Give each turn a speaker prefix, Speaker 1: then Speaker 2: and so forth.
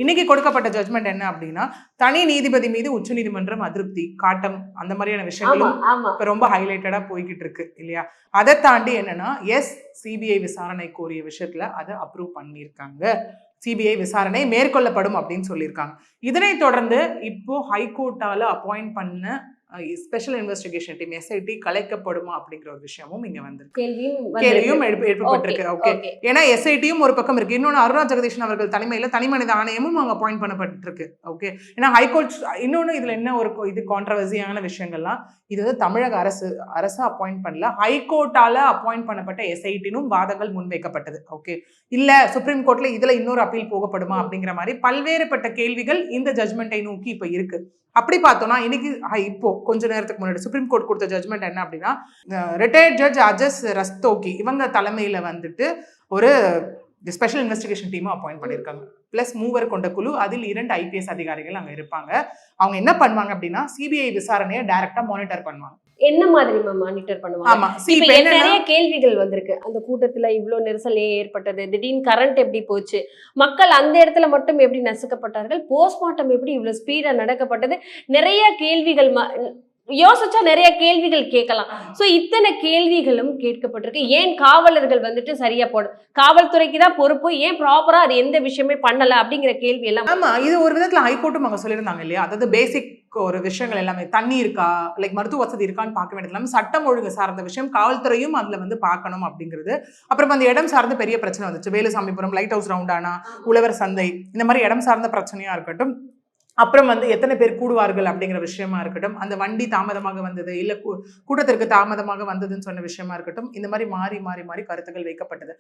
Speaker 1: இன்னைக்கு கொடுக்கப்பட்ட ஜட்மெண்ட் என்ன அப்படின்னா, தனி நீதிபதி மீது உச்சநீதிமன்றம் அதிருப்தி காட்டம், அந்த மாதிரியான விஷயங்களும் இப்ப ரொம்ப ஹைலைட்டடா போய்கிட்டு இருக்கு இல்லையா? அதை தாண்டி என்னன்னா, சிபிஐ விசாரணை கோரிய விஷயத்துல அதை அப்ரூவ் பண்ணியிருக்காங்க. சிபிஐ விசாரணை மேற்கொள்ளப்படும் அப்படின்னு சொல்லியிருக்காங்க. இதனை தொடர்ந்து இப்போ ஹைகோர்ட்டால அப்பாயிண்ட் பண்ண ஸ்பெஷல் இன்வெஸ்டிகேஷன் டீம் எஸ்ஐடி கலைக்கப்படுமா அப்படிங்கிற ஒரு விஷயமும் இங்க வந்து கேள்வியும் எழுப்பப்பட்டிருக்கு. ஓகே, ஏன்னா எஸ்ஐடியும் ஒரு பக்கம் இருக்கு, இன்னொன்னு அருணா ஜெகதீஷன் அவர்கள் தலைமையில தனிமனித ஆணையமும் அங்க அப்பாயிண்ட் பண்ணப்பட்டிருக்கு. ஓகே, ஏன்னா ஹைகோர்ட் இன்னொன்னு இதுல என்ன ஒரு இது கான்ட்ரவர்சியான விஷயங்கள்லாம், இது வந்து தமிழக அரசு அப்பாயிண்ட் பண்ணல, ஹைகோர்ட்டால அப்பாயிண்ட் பண்ணப்பட்ட எஸ்ஐடினும் வாதங்கள் முன்வைக்கப்பட்டது. ஓகே, இல்ல சுப்ரீம் கோர்ட்ல இதுல இன்னொரு அப்பீல் போகப்படுமா அப்படிங்கிற மாதிரி பல்வேறுபட்ட கேள்விகள் இந்த ஜட்மெண்ட்டை நோக்கி இப்ப இருக்கு. அப்படி பார்த்தோம்னா இன்னைக்கு இப்போ கொஞ்ச நேரத்துக்கு முன்னாடி சுப்ரீம் கோர்ட் கொடுத்த ஜட்மெண்ட் என்ன அப்படின்னா, ரிட்டையர்ட் ஜட்ஜ் அஜஸ் ரஸ்தோகி இவங்க தலைமையில வந்துட்டு ஒரு ஸ்பெஷல் இன்வெஸ்டிகேஷன் டீமும் அப்பாயிண்ட் பண்ணியிருக்காங்க. பிளஸ் 3 கொண்ட குழு, அதில் 2 ஐபிஎஸ் அதிகாரிகள் அங்க இருப்பாங்க. அவங்க என்ன பண்ணுவாங்க அப்படின்னா, சிபிஐ விசாரணையை டைரக்டா மானிட்டர் பண்ணுவாங்க.
Speaker 2: என்ன மாதிரி மானிட்டர் பண்ணுவாங்க? நிறைய கேள்விகள் வந்திருக்கு. அந்த கூட்டத்துல இவ்வளவு நெரிசல் ஏற்பட்டது, திடீர்னு கரண்ட் எப்படி போச்சு, மக்கள் அந்த இடத்துல மட்டும் எப்படி நசுக்கப்பட்டார்கள், போஸ்ட்மார்ட்டம் எப்படி இவ்வளவு ஸ்பீடா நடக்கப்பட்டது, நிறைய கேள்விகள் யோசிச்சா நிறைய கேள்விகள் கேட்கலாம். சோ இத்தனை கேள்விகளும் கேட்கப்பட்டிருக்கு. ஏன் காவலர்கள் வந்துட்டு சரியா காவல்துறைக்கு தான் பொறுப்பு, ஏன் ப்ராப்பரா அது எந்த விஷயமே பண்ணல அப்படிங்கிற கேள்வி எல்லாம்.
Speaker 1: ஆமா, இது ஒரு விதத்துல ஹைகோர்ட்டும் அவங்க சொல்லியிருந்தாங்க இல்லையா? அதாவது பேசிக் ஒரு விஷயங்கள் எல்லாமே, தண்ணி இருக்கா, லைக் மருத்துவ வசதி இருக்கான்னு பார்க்க வேண்டியது இல்லாமல் சட்டம் ஒழுங்கு சார்ந்த விஷயம் காவல்துறையும் அதுல வந்து பார்க்கணும் அப்படிங்கிறது. அப்புறம் அந்த இடம் சார்ந்த பெரிய பிரச்சனை வந்துச்சு. வேலுசாமிபுரம், லைட் ஹவுஸ் ரவுண்டானா, உழவர் சந்தை, இந்த மாதிரி இடம் சார்ந்த பிரச்சனையா இருக்கட்டும், அப்புறம் வந்து எத்தனை பேர் கூடுவார்கள் அப்படிங்கிற விஷயமா இருக்கட்டும், அந்த வண்டி தாமதமாக வந்தது இல்ல கூட்டத்திற்கு தாமதமாக வந்ததுன்னு சொன்ன விஷயமா இருக்கட்டும், இந்த மாதிரி மாறி மாறி மாறி கருத்துக்கள் வைக்கப்பட்டது.